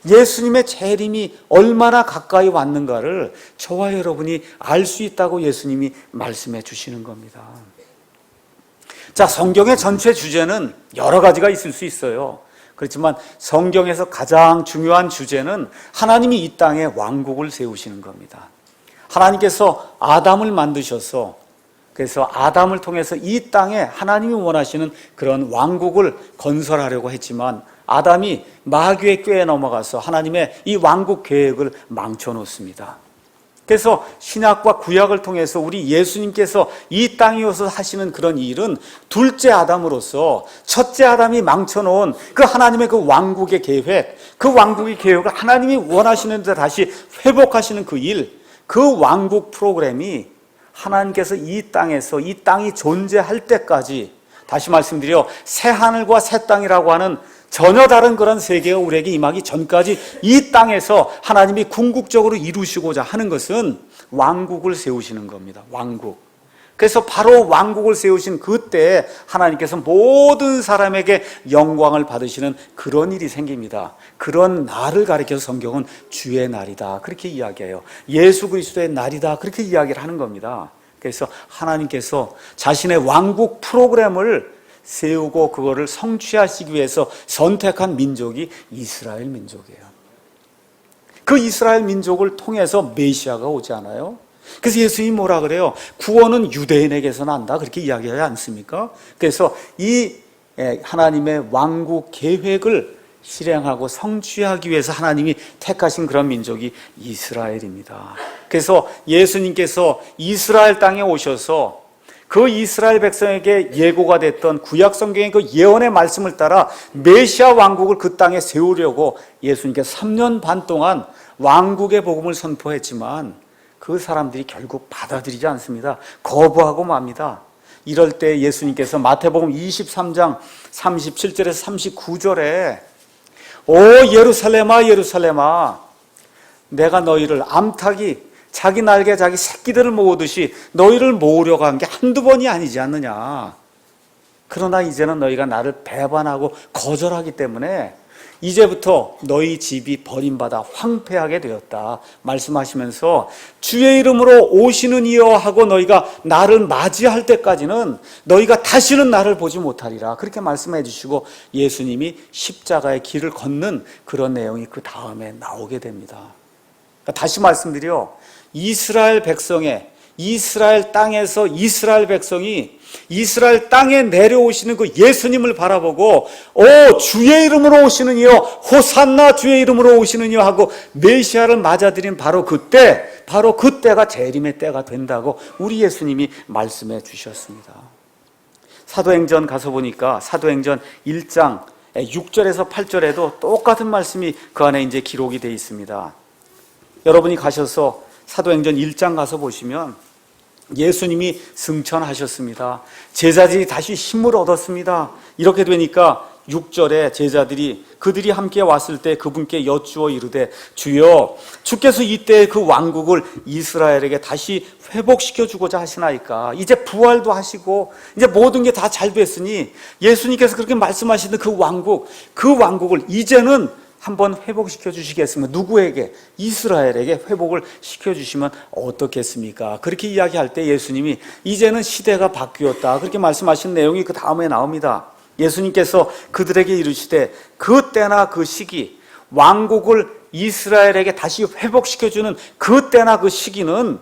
예수님의 재림이 얼마나 가까이 왔는가를 저와 여러분이 알 수 있다고 예수님이 말씀해 주시는 겁니다. 자, 성경의 전체 주제는 여러 가지가 있을 수 있어요. 그렇지만 성경에서 가장 중요한 주제는 하나님이 이 땅에 왕국을 세우시는 겁니다. 하나님께서 아담을 만드셔서, 그래서 아담을 통해서 이 땅에 하나님이 원하시는 그런 왕국을 건설하려고 했지만 아담이 마귀의 꾀에 넘어가서 하나님의 이 왕국 계획을 망쳐놓습니다. 그래서 신약과 구약을 통해서 우리 예수님께서 이 땅에 오셔서 하시는 그런 일은 둘째 아담으로서 첫째 아담이 망쳐놓은 그 하나님의 그 왕국의 계획, 그 왕국의 계획을 하나님이 원하시는 데 다시 회복하시는 그 일, 그 왕국 프로그램이 하나님께서 이 땅에서 이 땅이 존재할 때까지, 다시 말씀드려 새 하늘과 새 땅이라고 하는 전혀 다른 그런 세계가 우리에게 임하기 전까지 이 땅에서 하나님이 궁극적으로 이루시고자 하는 것은 왕국을 세우시는 겁니다. 왕국. 그래서 바로 왕국을 세우신 그때 하나님께서 모든 사람에게 영광을 받으시는 그런 일이 생깁니다. 그런 날을 가리켜서 성경은 주의 날이다, 그렇게 이야기해요. 예수 그리스도의 날이다, 그렇게 이야기를 하는 겁니다. 그래서 하나님께서 자신의 왕국 프로그램을 세우고 그거를 성취하시기 위해서 선택한 민족이 이스라엘 민족이에요. 그 이스라엘 민족을 통해서 메시아가 오지 않아요? 그래서 예수님이 뭐라 그래요? 구원은 유대인에게서 난다, 그렇게 이야기하지 않습니까? 그래서 이 하나님의 왕국 계획을 실행하고 성취하기 위해서 하나님이 택하신 그런 민족이 이스라엘입니다. 그래서 예수님께서 이스라엘 땅에 오셔서 그 이스라엘 백성에게 예고가 됐던 구약 성경의 그 예언의 말씀을 따라 메시아 왕국을 그 땅에 세우려고 예수님께서 3년 반 동안 왕국의 복음을 선포했지만 그 사람들이 결국 받아들이지 않습니다. 거부하고 맙니다. 이럴 때 예수님께서 마태복음 23장 37절에서 39절에 오 예루살렘아 예루살렘아 내가 너희를 암탉이 자기 날개 자기 새끼들을 모으듯이 너희를 모으려고 한 게 한두 번이 아니지 않느냐. 그러나 이제는 너희가 나를 배반하고 거절하기 때문에 이제부터 너희 집이 버림받아 황폐하게 되었다 말씀하시면서 주의 이름으로 오시는 이여 하고 너희가 나를 맞이할 때까지는 너희가 다시는 나를 보지 못하리라 그렇게 말씀해 주시고 예수님이 십자가의 길을 걷는 그런 내용이 그 다음에 나오게 됩니다. 그러니까 다시 말씀드려 이스라엘 백성의 이스라엘 땅에서 이스라엘 백성이 이스라엘 땅에 내려오시는 그 예수님을 바라보고 오 주의 이름으로 오시는 이여 호산나 주의 이름으로 오시는 이여 하고 메시아를 맞아들인 바로 그때가 재림의 때가 된다고 우리 예수님이 말씀해 주셨습니다. 사도행전 가서 보니까 사도행전 1장 6절에서 8절에도 똑같은 말씀이 그 안에 이제 기록이 되어 있습니다. 여러분이 가셔서 사도행전 1장 가서 보시면 예수님이 승천하셨습니다. 제자들이 다시 힘을 얻었습니다. 이렇게 되니까 6절에 제자들이 그들이 함께 왔을 때 그분께 여쭈어 이르되 주여 주께서 이때 그 왕국을 이스라엘에게 다시 회복시켜 주고자 하시나이까. 이제 부활도 하시고 이제 모든 게 다 잘 됐으니 예수님께서 그렇게 말씀하시는 그 왕국을 이제는 한번 회복시켜 주시겠습니까? 누구에게? 이스라엘에게 회복을 시켜주시면 어떻겠습니까? 그렇게 이야기할 때 예수님이 이제는 시대가 바뀌었다 그렇게 말씀하신 내용이 그 다음에 나옵니다. 예수님께서 그들에게 이르시되 그 때나 그 시기 왕국을 이스라엘에게 다시 회복시켜주는 그 때나 그 시기는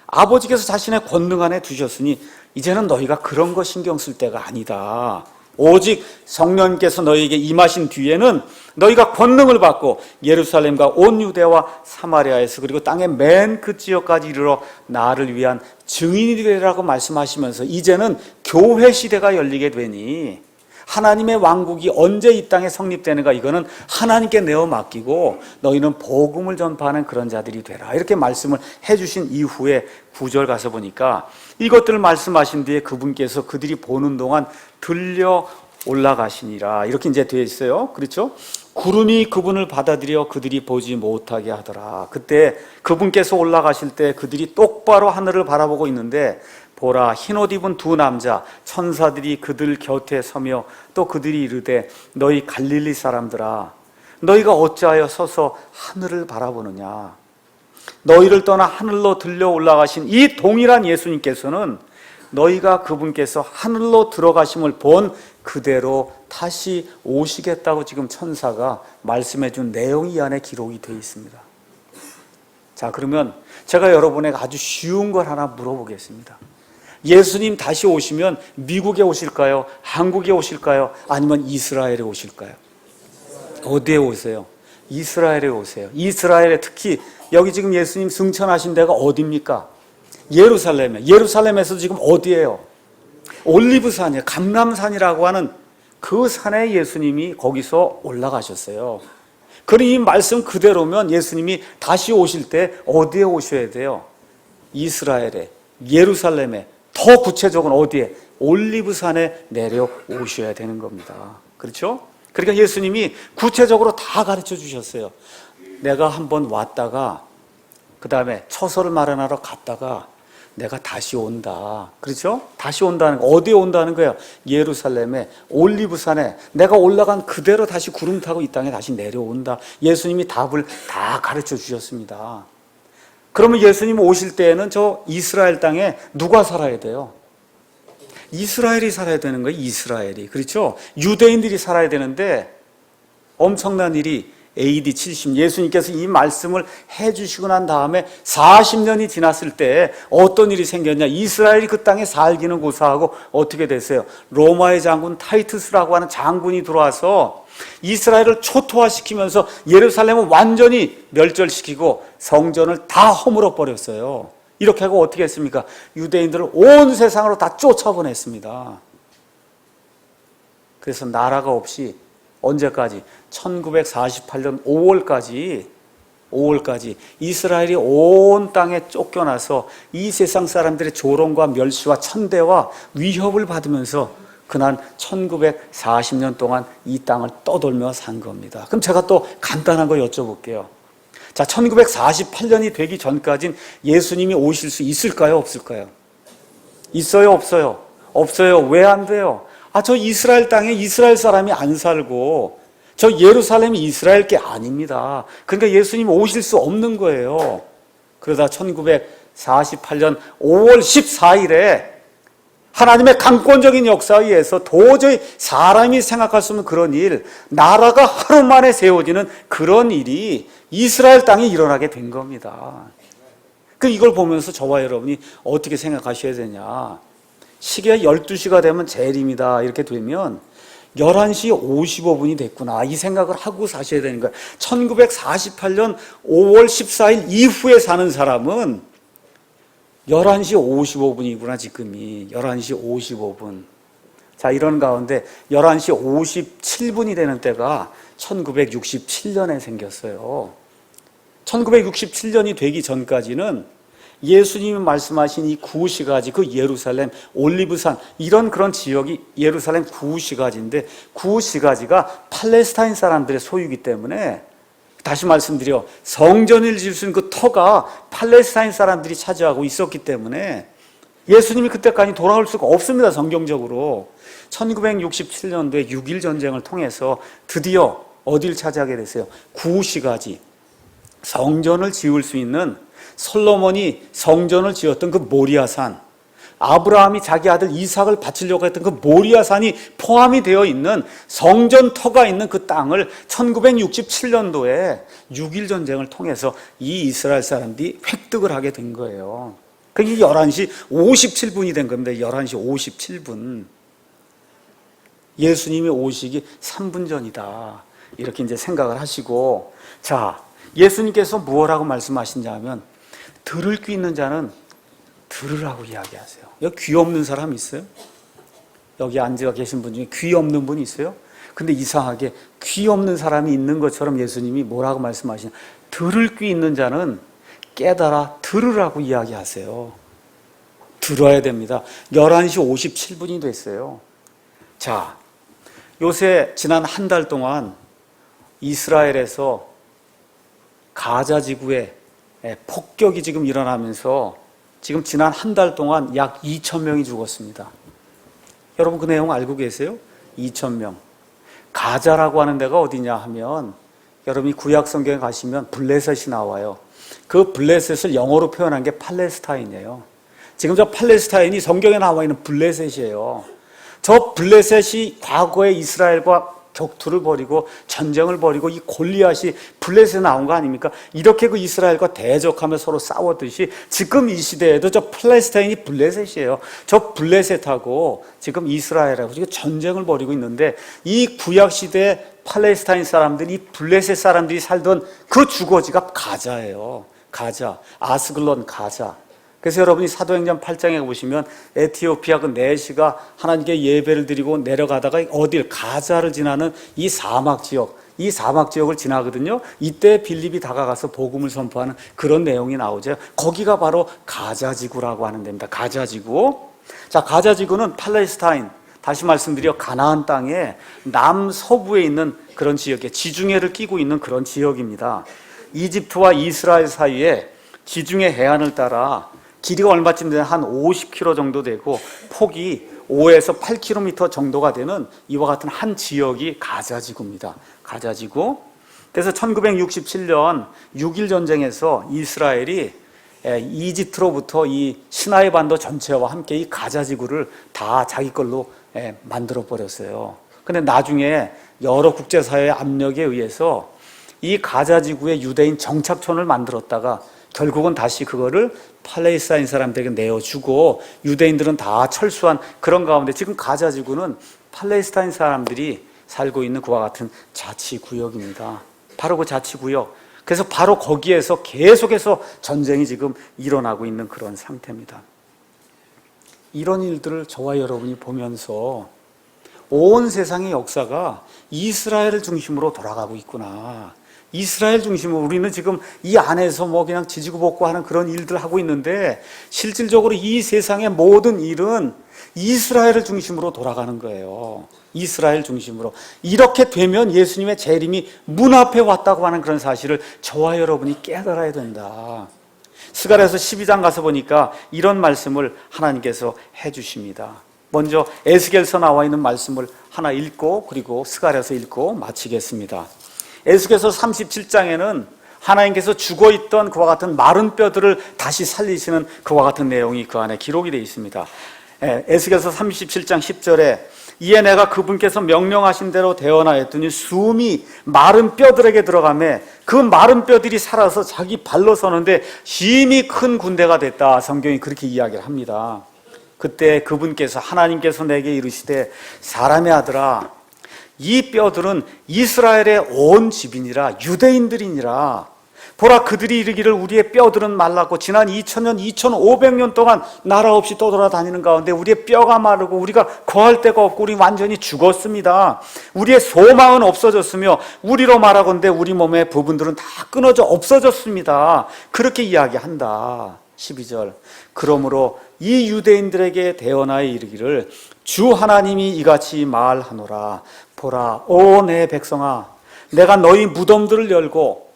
아버지께서 자신의 권능 안에 두셨으니 이제는 너희가 그런 거 신경 쓸 때가 아니다. 오직 성령께서 너희에게 임하신 뒤에는 너희가 권능을 받고 예루살렘과 온 유대와 사마리아에서 그리고 땅의 맨 그 지역까지 이르러 나를 위한 증인이 되리라고 말씀하시면서 이제는 교회 시대가 열리게 되니 하나님의 왕국이 언제 이 땅에 성립되는가 이거는 하나님께 내어 맡기고 너희는 복음을 전파하는 그런 자들이 되라 이렇게 말씀을 해주신 이후에 9절 가서 보니까 이것들을 말씀하신 뒤에 그분께서 그들이 보는 동안 들려 올라가시니라 이렇게 이제 되어 있어요. 그렇죠? 구름이 그분을 받아들여 그들이 보지 못하게 하더라. 그때 그분께서 올라가실 때 그들이 똑바로 하늘을 바라보고 있는데 보라 흰옷 입은 두 남자 천사들이 그들 곁에 서며 또 그들이 이르되 너희 갈릴리 사람들아 너희가 어찌하여 서서 하늘을 바라보느냐. 너희를 떠나 하늘로 들려 올라가신 이 동일한 예수님께서는 너희가 그분께서 하늘로 들어가심을 본 그대로 다시 오시겠다고 지금 천사가 말씀해 준 내용이 이 안에 기록이 되어 있습니다. 자, 그러면 제가 여러분에게 아주 쉬운 걸 하나 물어보겠습니다. 예수님 다시 오시면 미국에 오실까요? 한국에 오실까요? 아니면 이스라엘에 오실까요? 어디에 오세요? 이스라엘에 오세요. 이스라엘에 특히 여기 지금 예수님 승천하신 데가 어디입니까? 예루살렘에. 예루살렘에서 지금 어디예요? 올리브산이에요. 감람산이라고 하는 그 산에 예수님이 거기서 올라가셨어요. 그러니 이 말씀 그대로면 예수님이 다시 오실 때 어디에 오셔야 돼요? 이스라엘에, 예루살렘에, 더 구체적으로 어디에? 올리브산에 내려오셔야 되는 겁니다. 그렇죠? 그러니까 예수님이 구체적으로 다 가르쳐 주셨어요. 내가 한번 왔다가 그 다음에 처소를 마련하러 갔다가 내가 다시 온다. 그렇죠? 다시 온다는 거. 어디에 온다는 거예요? 예루살렘에 올리브산에 내가 올라간 그대로 다시 구름 타고 이 땅에 다시 내려온다. 예수님이 답을 다 가르쳐 주셨습니다. 그러면 예수님 오실 때에는 저 이스라엘 땅에 누가 살아야 돼요? 이스라엘이 살아야 되는 거예요. 이스라엘이. 그렇죠? 유대인들이 살아야 되는데 엄청난 일이 AD 70 예수님께서 이 말씀을 해주시고 난 다음에 40년이 지났을 때 어떤 일이 생겼냐. 이스라엘이 그 땅에 살기는 고사하고 어떻게 됐어요? 로마의 장군 타이투스라고 하는 장군이 들어와서 이스라엘을 초토화시키면서 예루살렘을 완전히 멸절시키고 성전을 다 허물어 버렸어요. 이렇게 하고 어떻게 했습니까? 유대인들을 온 세상으로 다 쫓아보냈습니다. 그래서 나라가 없이 언제까지? 1948년 5월까지 이스라엘이 온 땅에 쫓겨나서 이 세상 사람들의 조롱과 멸시와 천대와 위협을 받으면서 그날 1940년 동안 이 땅을 떠돌며 산 겁니다. 그럼 제가 또 간단한 거 여쭤볼게요. 자, 1948년이 되기 전까진 예수님이 오실 수 있을까요? 없을까요? 있어요? 없어요? 없어요. 왜 안 돼요? 저 이스라엘 땅에 이스라엘 사람이 안 살고 저 예루살렘이 이스라엘 게 아닙니다. 그러니까 예수님이 오실 수 없는 거예요. 그러다 1948년 5월 14일에 하나님의 강권적인 역사에 의해서 도저히 사람이 생각할 수 없는 그런 일, 나라가 하루 만에 세워지는 그런 일이 이스라엘 땅에 일어나게 된 겁니다. 이걸 보면서 저와 여러분이 어떻게 생각하셔야 되냐. 시계가 12시가 되면 재림이다 이렇게 되면 11시 55분이 됐구나 이 생각을 하고 사셔야 되는 거예요. 1948년 5월 14일 이후에 사는 사람은 11시 55분이구나 지금이 11시 55분. 자, 이런 가운데 11시 57분이 되는 때가 1967년에 생겼어요. 1967년이 되기 전까지는 예수님이 말씀하신 이 구시가지, 그 예루살렘, 올리브산 이런 그런 지역이 예루살렘 구시가지인데 구시가지가 팔레스타인 사람들의 소유이기 때문에 다시 말씀드려 성전을 지을 수 있는 그 터가 팔레스타인 사람들이 차지하고 있었기 때문에 예수님이 그때까지 돌아올 수가 없습니다. 성경적으로 1967년도에 6.1 전쟁을 통해서 드디어 어디를 차지하게 됐어요? 구시가지, 성전을 지을 수 있는 솔로몬이 성전을 지었던 그 모리아산, 아브라함이 자기 아들 이삭을 바치려고 했던 그 모리아산이 포함이 되어 있는 성전터가 있는 그 땅을 1967년도에 6.1 전쟁을 통해서 이 이스라엘 사람들이 획득을 하게 된 거예요. 그게 11시 57분이 된 겁니다. 11시 57분. 예수님이 오시기 3분 전이다. 이렇게 이제 생각을 하시고, 자, 예수님께서 무엇라고 말씀하시냐면, 들을 귀 있는 자는 들으라고 이야기하세요. 여기 귀 없는 사람 있어요? 여기 앉아 계신 분 중에 귀 없는 분 있어요? 근데 이상하게 귀 없는 사람이 있는 것처럼 예수님이 뭐라고 말씀하시냐? 들을 귀 있는 자는 깨달아 들으라고 이야기하세요. 들어야 됩니다. 11시 57분이 됐어요. 자, 요새 지난 한 달 동안 이스라엘에서 가자 지구에 폭격이 지금 일어나면서 지금 지난 한 달 동안 약 2,000명이 죽었습니다. 여러분 그 내용 알고 계세요? 2,000명. 가자라고 하는 데가 어디냐 하면 여러분이 구약 성경에 가시면 블레셋이 나와요. 그 블레셋을 영어로 표현한 게 팔레스타인이에요. 지금 저 팔레스타인이 성경에 나와 있는 블레셋이에요. 저 블레셋이 과거에 이스라엘과 격투를 벌이고 전쟁을 벌이고 이 골리앗이 블레셋에 나온 거 아닙니까? 이렇게 그 이스라엘과 대적하며 서로 싸웠듯이 지금 이 시대에도 저 팔레스타인이 블레셋이에요. 저 블레셋하고 지금 이스라엘하고 지금 전쟁을 벌이고 있는데 이 구약 시대 팔레스타인 사람들이 블레셋 사람들이 살던 그 주거지가 가자예요. 가자, 아스글론 가자. 그래서 여러분이 사도행전 8장에 보시면 에티오피아 그 내시가 하나님께 예배를 드리고 내려가다가 어딜 가자를 지나는 이 사막 지역을 지나거든요. 이때 빌립이 다가가서 복음을 선포하는 그런 내용이 나오죠. 거기가 바로 가자지구라고 하는 데입니다. 가자지구. 자, 가자지구는 팔레스타인, 다시 말씀드려 가나안 땅의 남서부에 있는 그런 지역에 지중해를 끼고 있는 그런 지역입니다. 이집트와 이스라엘 사이에 지중해 해안을 따라 길이가 얼마쯤 되냐 한 50km 정도 되고 폭이 5에서 8km 정도가 되는 이와 같은 한 지역이 가자지구입니다. 가자지구. 그래서 1967년 6.1 전쟁에서 이스라엘이 이집트로부터 이 시나이 반도 전체와 함께 이 가자지구를 다 자기 걸로 만들어 버렸어요. 근데 나중에 여러 국제사회의 압력에 의해서 이 가자지구에 유대인 정착촌을 만들었다가 결국은 다시 그거를 팔레스타인 사람들에게 내어주고 유대인들은 다 철수한 그런 가운데 지금 가자지구는 팔레스타인 사람들이 살고 있는 그와 같은 자치구역입니다. 바로 그 자치구역. 그래서 바로 거기에서 계속해서 전쟁이 지금 일어나고 있는 그런 상태입니다. 이런 일들을 저와 여러분이 보면서 온 세상의 역사가 이스라엘을 중심으로 돌아가고 있구나. 이스라엘 중심으로 우리는 지금 이 안에서 뭐 그냥 지지고 볶고 하는 그런 일들을 하고 있는데 실질적으로 이 세상의 모든 일은 이스라엘을 중심으로 돌아가는 거예요. 이스라엘 중심으로. 이렇게 되면 예수님의 재림이 문 앞에 왔다고 하는 그런 사실을 저와 여러분이 깨달아야 된다. 스가랴서 12장 가서 보니까 이런 말씀을 하나님께서 해주십니다. 먼저 에스겔서 나와 있는 말씀을 하나 읽고 그리고 스가랴서 읽고 마치겠습니다. 에스겔서 37장에는 하나님께서 죽어있던 그와 같은 마른 뼈들을 다시 살리시는 그와 같은 내용이 그 안에 기록이 되어 있습니다. 에스겔서 37장 10절에 이에 내가 그분께서 명령하신 대로 되어나였더니 숨이 마른 뼈들에게 들어가매 그 마른 뼈들이 살아서 자기 발로 서는데 힘이 큰 군대가 됐다. 성경이 그렇게 이야기를 합니다. 그때 그분께서 하나님께서 내게 이르시되 사람의 아들아 이 뼈들은 이스라엘의 온 집이니라 유대인들이니라. 보라 그들이 이르기를 우리의 뼈들은 말랐고 지난 2000년 2500년 동안 나라 없이 떠돌아다니는 가운데 우리의 뼈가 마르고 우리가 거할 데가 없고 우리 완전히 죽었습니다. 우리의 소망은 없어졌으며 우리로 말하건대 우리 몸의 부분들은 다 끊어져 없어졌습니다. 그렇게 이야기한다. 12절 그러므로 이 유대인들에게 대언하여 이르기를 주 하나님이 이같이 말하노라. 보라 오 내 백성아 내가 너희 무덤들을 열고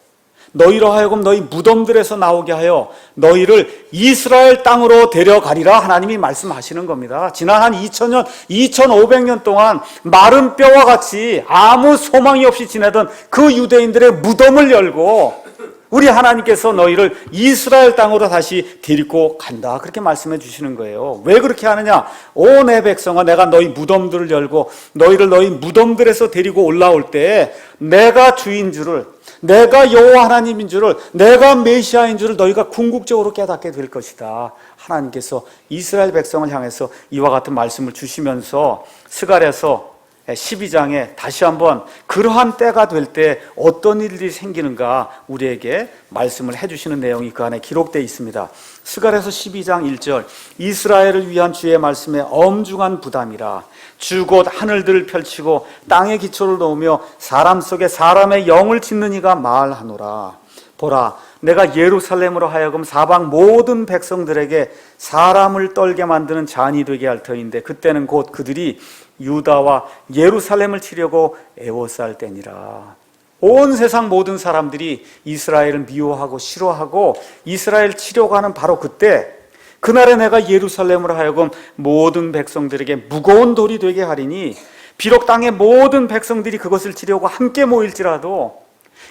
너희로 하여금 너희 무덤들에서 나오게 하여 너희를 이스라엘 땅으로 데려가리라. 하나님이 말씀하시는 겁니다. 지난 한 2000년, 2500년 동안 마른 뼈와 같이 아무 소망이 없이 지내던 그 유대인들의 무덤을 열고 우리 하나님께서 너희를 이스라엘 땅으로 다시 데리고 간다. 그렇게 말씀해 주시는 거예요. 왜 그렇게 하느냐? 오 내 백성아 내가 너희 무덤들을 열고 너희를 너희 무덤들에서 데리고 올라올 때 내가 주인 줄을 내가 여호와 하나님인 줄을 내가 메시아인 줄을 너희가 궁극적으로 깨닫게 될 것이다. 하나님께서 이스라엘 백성을 향해서 이와 같은 말씀을 주시면서 스가랴서 12장에 다시 한번 그러한 때가 될 때 어떤 일들이 생기는가 우리에게 말씀을 해주시는 내용이 그 안에 기록되어 있습니다. 스가랴서 12장 1절 이스라엘을 위한 주의 말씀에 엄중한 부담이라. 주 곧 하늘들을 펼치고 땅에 기초를 놓으며 사람 속에 사람의 영을 짓는 이가 말하노라. 보라 내가 예루살렘으로 하여금 사방 모든 백성들에게 사람을 떨게 만드는 잔이 되게 할 터인데 그때는 곧 그들이 유다와 예루살렘을 치려고 애워쌀 때니라. 온 세상 모든 사람들이 이스라엘을 미워하고 싫어하고 이스라엘 치려고 하는 바로 그때 그날에 내가 예루살렘으로 하여금 모든 백성들에게 무거운 돌이 되게 하리니 비록 땅의 모든 백성들이 그것을 치려고 함께 모일지라도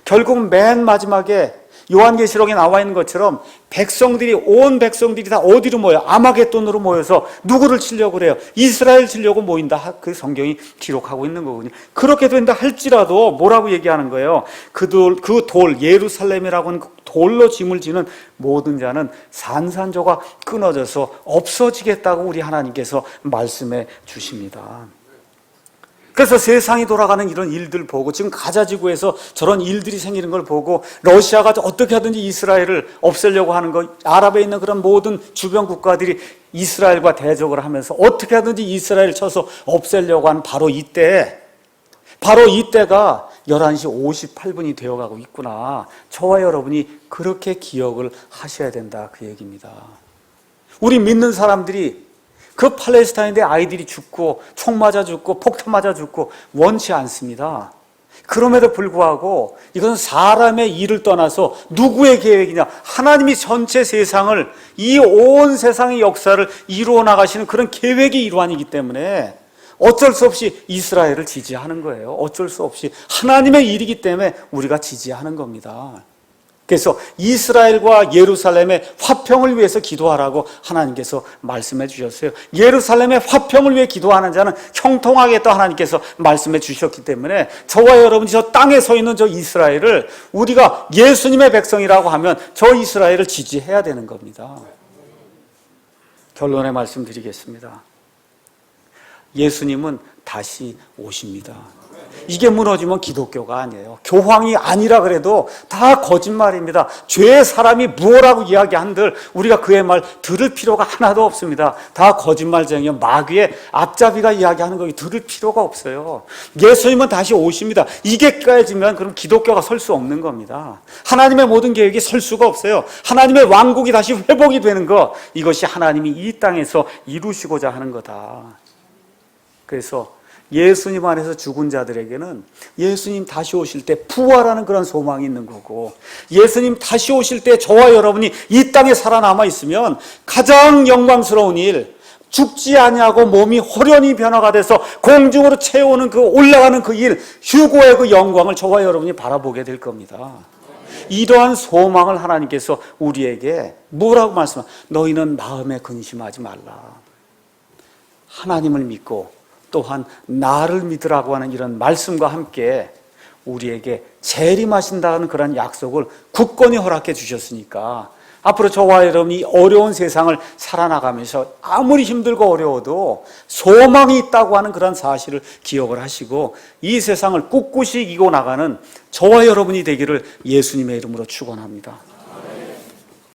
결국 맨 마지막에 요한계시록에 나와 있는 것처럼 백성들이 온 백성들이 다 어디로 모여? 아마겟돈으로 모여서 누구를 치려고 그래요? 이스라엘 치려고 모인다. 그 성경이 기록하고 있는 거군요. 그렇게 된다 할지라도 뭐라고 얘기하는 거예요? 그 돌 예루살렘이라고 하는 돌로 짐을 지는 모든 자는 산산조가 끊어져서 없어지겠다고 우리 하나님께서 말씀해 주십니다. 그래서 세상이 돌아가는 이런 일들 보고 지금 가자지구에서 저런 일들이 생기는 걸 보고 러시아가 어떻게 하든지 이스라엘을 없애려고 하는 거 아랍에 있는 그런 모든 주변 국가들이 이스라엘과 대적을 하면서 어떻게 하든지 이스라엘을 쳐서 없애려고 하는 바로 이때가 11시 58분이 되어가고 있구나. 저와 여러분이 그렇게 기억을 하셔야 된다 그 얘기입니다. 우리 믿는 사람들이 그 팔레스타인의 아이들이 죽고 총 맞아 죽고 폭탄 맞아 죽고 원치 않습니다. 그럼에도 불구하고 이것은 사람의 일을 떠나서 누구의 계획이냐? 하나님이 전체 세상을 이 온 세상의 역사를 이루어 나가시는 그런 계획의 일환이기 때문에 어쩔 수 없이 이스라엘을 지지하는 거예요. 어쩔 수 없이 하나님의 일이기 때문에 우리가 지지하는 겁니다. 그래서 이스라엘과 예루살렘의 화평을 위해서 기도하라고 하나님께서 말씀해 주셨어요. 예루살렘의 화평을 위해 기도하는 자는 형통하겠다 하나님께서 말씀해 주셨기 때문에 저와 여러분이 저 땅에 서 있는 저 이스라엘을 우리가 예수님의 백성이라고 하면 저 이스라엘을 지지해야 되는 겁니다. 결론의 말씀 드리겠습니다. 예수님은 다시 오십니다. 이게 무너지면 기독교가 아니에요. 교황이 아니라 그래도 다 거짓말입니다. 죄의 사람이 무엇라고 이야기한들 우리가 그의 말 들을 필요가 하나도 없습니다. 다 거짓말쟁이요. 마귀의 앞잡이가 이야기하는 거 들을 필요가 없어요. 예수님은 다시 오십니다. 이게 깨지면 그럼 기독교가 설 수 없는 겁니다. 하나님의 모든 계획이 설 수가 없어요. 하나님의 왕국이 다시 회복이 되는 거, 이것이 하나님이 이 땅에서 이루시고자 하는 거다. 그래서 예수님 안에서 죽은 자들에게는 예수님 다시 오실 때 부활하는 그런 소망이 있는 거고, 예수님 다시 오실 때 저와 여러분이 이 땅에 살아남아 있으면 가장 영광스러운 일, 죽지 아니하고 몸이 호련히 변화가 돼서 공중으로 채우는 그 올라가는 그 일, 휴고의 그 영광을 저와 여러분이 바라보게 될 겁니다. 이러한 소망을 하나님께서 우리에게 뭐라고 말씀하세요? 너희는 마음에 근심하지 말라. 하나님을 믿고 또한 나를 믿으라고 하는 이런 말씀과 함께 우리에게 재림하신다는 그런 약속을 굳건히 허락해 주셨으니까 앞으로 저와 여러분이 어려운 세상을 살아나가면서 아무리 힘들고 어려워도 소망이 있다고 하는 그런 사실을 기억을 하시고 이 세상을 꿋꿋이 이기고 나가는 저와 여러분이 되기를 예수님의 이름으로 축원합니다.